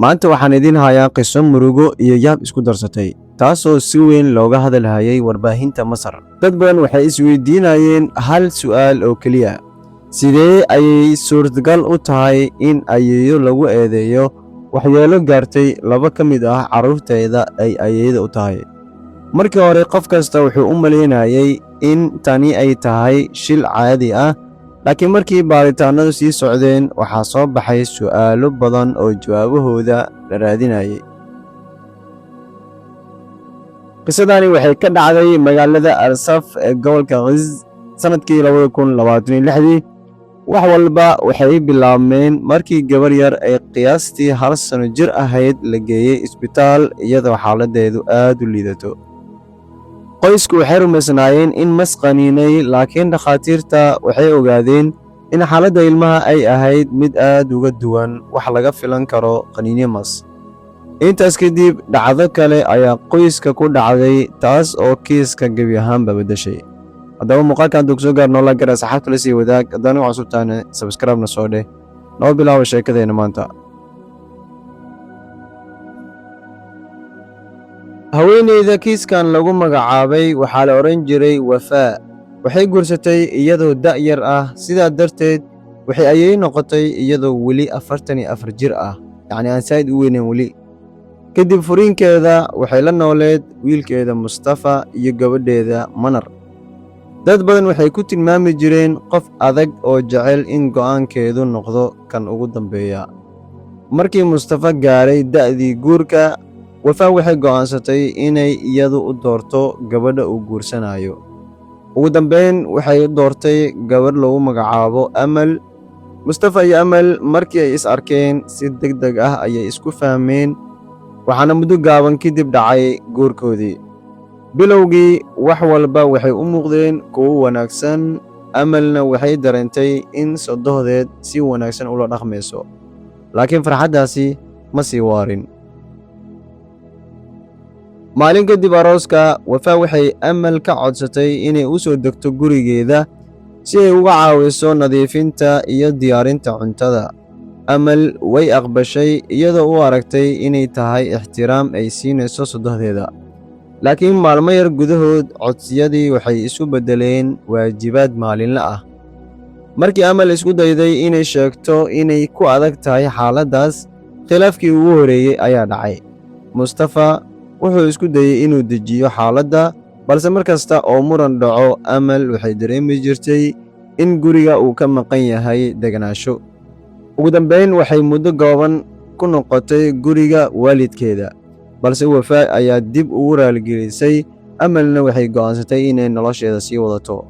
maanta waxaan idin hayaa qiso murugo iyo yaab isku darsatay taasoo si weyn looga hadalhayay warbaahinta Masar. Dad badan waxay isweydiinayeen hal su'aal oo keliya: sidee ayay suurtagal u tahay in ayeeyo lagu eedeeyo waxyeelo gaartay laba ka mid ah carruurteeda ay ayeeyada u tahay? Markii hore qof kasta wuxuu u malaynayay in tani ay tahay shil caadi ah, laakiin markii baaritaanadu sii socdeen waxaa soo baxay su'aalo badan oo jawaabahooda la raadinayay. qisadani waxay ka dhacday magaalada Arsaf ee gobolka Qiz sanadkii 2026. wax walba waxay bilaabmeen markii gabar yar ay qiyaastii 1 sano jir ahayd la geeyey isbitaal iyadoo xaaladeedu aad u liidato. qoysku waxay rumaysnaayeen in mas qaniinay, laakiin dhakhaatiirta waxay ogaadeen in xaaladda ilmaha ay ahayd mid aad uga duwan wax laga filan karo qaniinyo mas. intaas kadib dhacdo kale ayaa qoyska ku dhacday, taas oo kiiska gebi ahaanba beddeshay. haddaba muuqaalkan hadduu kusoo gaar noola gara saxaabta la sii wadaag, haddana waxaa cusubtaana sabskraibna soo dheh. noo bilaabo sheekadeenna maanta. haweeneyda kiiskan lagu magacaabay waxaa la odhan jiray Wafaa. waxay guursatay iyadoo da'yar ah, sidaa darteed waxay ayeey noqotay iyadoo weli 44 jir ah, yacni aan saa'id u weynayn weli. kadib furiinkeeda waxay la nooleed wiilkeeda Mustafa iyo gabadheeda Manar. dad badan waxay ku tilmaami jireen qof adag oo jecel in go'aankeedu noqdo kan ugu dambeeya. markii Mustafa gaaray da'dii guurka, Wafaa waxay go'aansatay inay iyadu u doorto gabadha uu guursanayo. ugu dambeyn waxay doortay gabadh lagu magacaabo Amal. Mustafa iyo Amal markii ay is arkeen si degdeg ah ayay isku fahmeen, waxaana muddo gaaban kadib dhacay guurkoodii. bilowgii wax walba waxay u muuqdeen kuwo wanaagsan. Amalna waxay dareentay in sodohdeed si wanaagsan ula dhaqmayso, laakiin farxaddaasi ma sii waarin. maalin kadib arooska, Wafaa waxay Amal ka codsatay inay u soo degto gurigeeda si ay uga caawiso nadiifinta iyo diyaarinta cuntada. Amal way aqbashay iyadoo u aragtay inay tahay ixtiraam ay siinayso sodohdeeda. laakiin maalmo yar gudahood codsiyadii waxay isu beddeleen waajibaad maalinle ah. markii Amal isku dayday inay sheegto inay ku adag tahay xaaladdaas, khilaafkii ugu horreeyey ayaa dhacay. Mustafa wuxuu isku dayey inuu dejiyo xaaladda, balse mar kasta oo muran dhaco, Amal waxay dareemi jirtay in guriga uu ka maqan yahay deganaansho. ugu dambeyn waxay muddo kooban ku noqotay guriga waalidkeeda, balse Wafaa ayaa dib ugu raaligelisay. Amalna waxay go'aansatay inay nolosheeda sii wadato.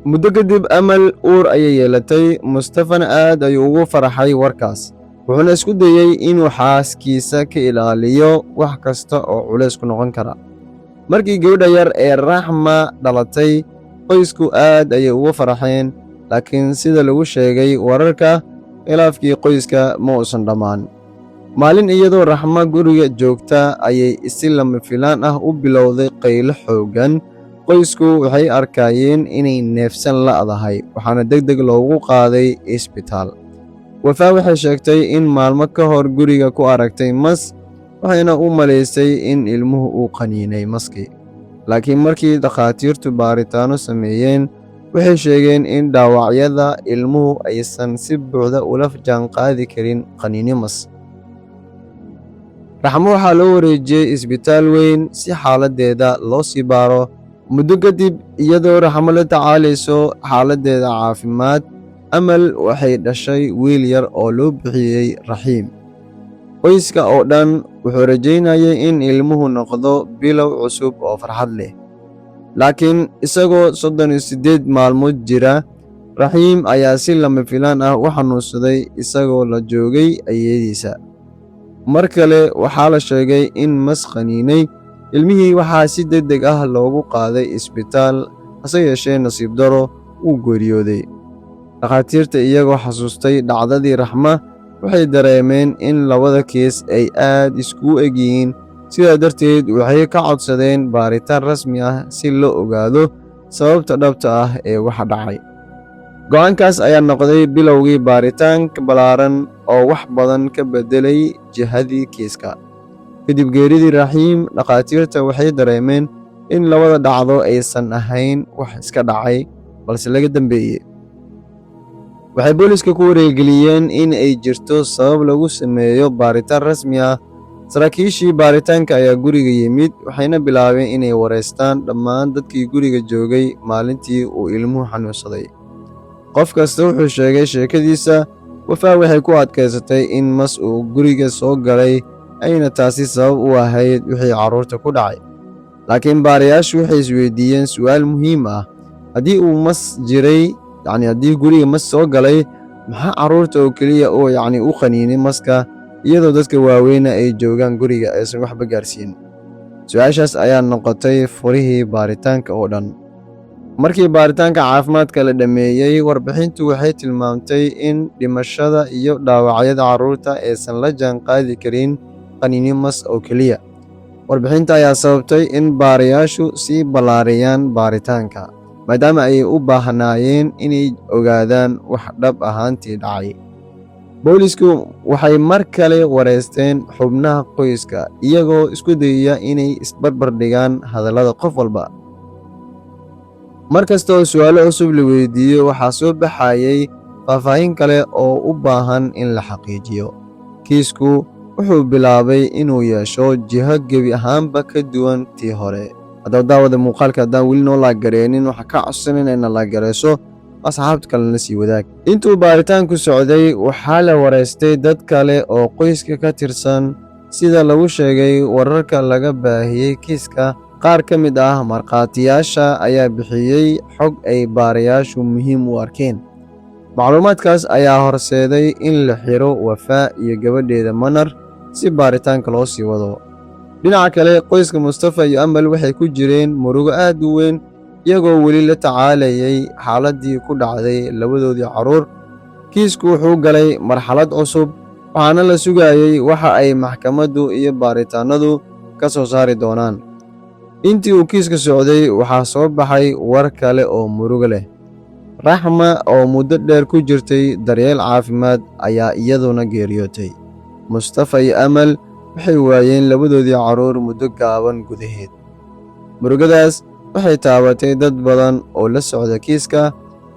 muddo kadib Amal uur ayay yeelatay. Mustafana aad ayuu ugu farxay warkaas, wuxuuna isku dayey inuu xaaskiisa ka ilaaliyo wax kasta oo culays ku noqon kara. markii gabadha yar ee Raxma dhalatay, qoysku aad ayay ugu farxeen, laakiin sida lagu sheegay wararka, khilaafkii qoyska ma uusan dhammaan. maalin iyadoo Raxma guriga joogta ayay si lama filaan ah u bilowday qaylo xooggan. qoysku waxay arkayeen inay neefsan la'dahay, waxaana degdeg loogu qaaday isbitaal. Wafaa waxay sheegtay in maalmo ka hor guriga ku aragtay mas, waxayna u malaysay in ilmuhu uu qaniinay maskii. laakiin markii dhakhaatiirtu baaritaano sameeyeen, waxay sheegeen in dhaawacyada ilmuhu aysan si buuxda ula jaanqaadi karin qaniinyo mas. Raxmo waxaa loo wareejiyey isbitaal weyn si xaaladdeeda loo sii baaro. muddo kadib, iyadoo Raxmo la tacaalayso xaaladdeeda caafimaad, Amal waxay dhashay wiil yar oo loo bixiyey Raxiim. qoyska oo dhan wuxuu rajaynayay in ilmuhu noqdo bilow cusub oo farxad leh. laakiin isagoo 38 maalmood jira, Raxiim ayaa si lama filaan ah u xanuunsaday isagoo la joogay ayeeyadiisa. mar kale waxaa la sheegay in mas qaniinay. ilmihii waxaa si degdeg ah loogu qaaday isbitaal, hase yeeshee nasiib daro wuu geeriyooday. dhakhaatiirta iyagoo xasuustay dhacdadii Raxma waxay dareemeen in labada kiis ay aad iskugu egyihiin. sidaa darteed waxay ka codsadeen baaritaan rasmi ah si loo ogaado sababta dhabta ah ee waxa dhacay. go'aankaas ayaa noqday bilowgii baaritaanka ballaaran oo wax badan ka beddelay jihadii kiiska. kadib geeridii Raxiim, dhakhaatiirta waxay dareemeen in labada dhacdo aysan ahayn wax iska dhacay, balse laga dambeeyey. waxay booliiska ku wargeliyeen in ay jirto sabab lagu sameeyo baaritaan rasmi ah. saraakiishii baaritaanka ayaa guriga yimid, waxayna bilaabeen inay wareystaan dhammaan dadkii guriga joogay maalintii uu ilmuhu xanuunsaday. qof kasta wuxuu sheegay sheekadiisa. Wafaa waxay ku adkaysatay in mas uu guriga soo galay, ayna taasi sabab u ahayd wixii carruurta ku dhacay. laakiin baarayaashu waxay isweydiiyeen su'aal muhiim ah: haddii uu mas jiray, haddii guriga mas soo galay, maxaa carruurta oo keliya u qaniinay maska, iyadoo dadka waaweyna ay joogaan guriga aysan waxba gaarsiin? su'aashaas ayaa noqotay furihii baaritaanka oo dhan. markii baaritaanka caafimaadka la dhammeeyey, warbixintu waxay tilmaamtay in dhimashada iyo dhaawacyada carruurta aysan la jaan qaadi karin qaniinyo mas oo keliya. warbixinta ayaa sababtay in baarayaashu sii ballaariyaan baaritaanka, maadaama ay u baahnaayeen inay ogaadaan wax dhab ahaantii dhacay. boolisku waxay mar kale wareysteen xubnaha qoyska, iyagoo isku dayaya inay isbarbar dhigaan hadallada qof walba. mar kasta oo su'aalo cusub la weydiiyo, waxaa soo baxayay faahfaahin kale oo u baahan in la xaqiijiyo. kiisku wuxuu bilaabay inuu yeesho jiho gebi ahaanba ka duwan tii hore. haddaba daawada muuqaalka haddaan weli noo laaggareenin, waxaa ka codsanan inayna laaggarayso, asxaabta kalena sii wadaag. intuu baaritaanku socday, waxaa la wareystay dad kale oo qoyska ka tirsan. sida lagu sheegay wararka laga baahiyey kiiska, qaar ka mid ah markhaatiyaasha ayaa bixiyey xog ay baarayaashu muhiim u arkeen. macluumaadkaas ayaa horseeday in la xiro Wafaa iyo gabadheeda Manar si baaritaanka loo sii wado. dhinaca kale, qoyska Mustafa iyo Amal waxay ku jireen murugo aad u weyn, iyagoo weli la tacaalayay xaaladii ku dhacday labadoodii carruur. kiisku wuxuu galay marxalad cusub, waxaana la sugayay waxa ay maxkamaddu iyo baaritaanadu ka soo saari doonaan. intii uu kiiska socday, waxaa soo baxay war kale oo murugo leh. Raxma, oo muddo dheer ku jirtay daryeel caafimaad, ayaa iyaduna geeriyootay. Mustafa iyo Amal waxay waayeen labadoodii carruur muddo gaaban gudaheed. murugadaas waxay taabatay dad badan oo la socda kiiska.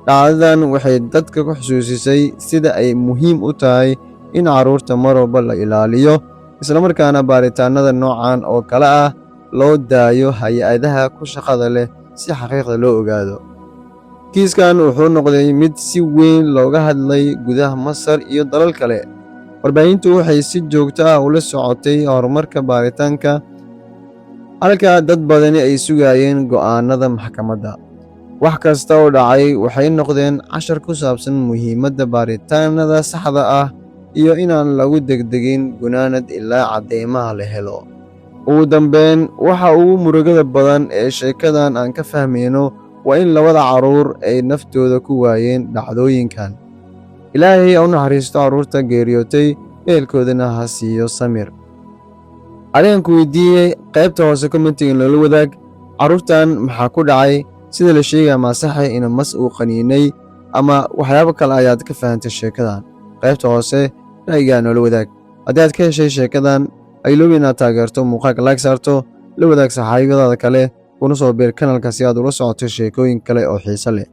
dhacdadan waxay dadka ku xusuusisay sida ay muhiim u tahay in carruurta mar walba la ilaaliyo, islamarkaana baaritaanada noocan oo kale ah loo daayo hay-adaha ku shaqada leh si xaqiiqda loo ogaado. kiiskan wuxuu noqday mid si weyn looga hadlay gudaha Masar iyo dalal kale. warbaahintu waxay si joogto ah ula socotay horumarka baaritaanka, halka dad badani ay sugayeen go'aanada maxkamadda. wax kasta oo dhacay waxay noqdeen cashar ku saabsan muhiimadda baaritaanada saxda ah iyo inaan lagu degdegin gunaanad ilaa caddeymaha la helo. ugu dambeyn, waxa ugu murugada badan ee sheekadan aan ka fahmayno waa in labada carruur ay naftooda ku waayeen dhacdooyinkan. ilaahay ha u naxariisto carruurta geeriyootay, ehelkoodana ha siiyo samir. adigan ku weydiiyey qaybta hoose commentiga noola wadaag, carruurtan maxaa ku dhacay? sida la sheegaya maa saxa in mas uu qaniinay, ama waxyaabo kale ayaad ka fahantay sheekadan? qaybta hoose ra'yigaa noola wadaag. haddii aad ka heshay sheekadan, aylobi inaad taageerto, muuqaalka like saarto, la wadaag saxaabadaada kale, kuna soo biir kanalka si aad ula socoto sheekooyin kale oo xiiso leh.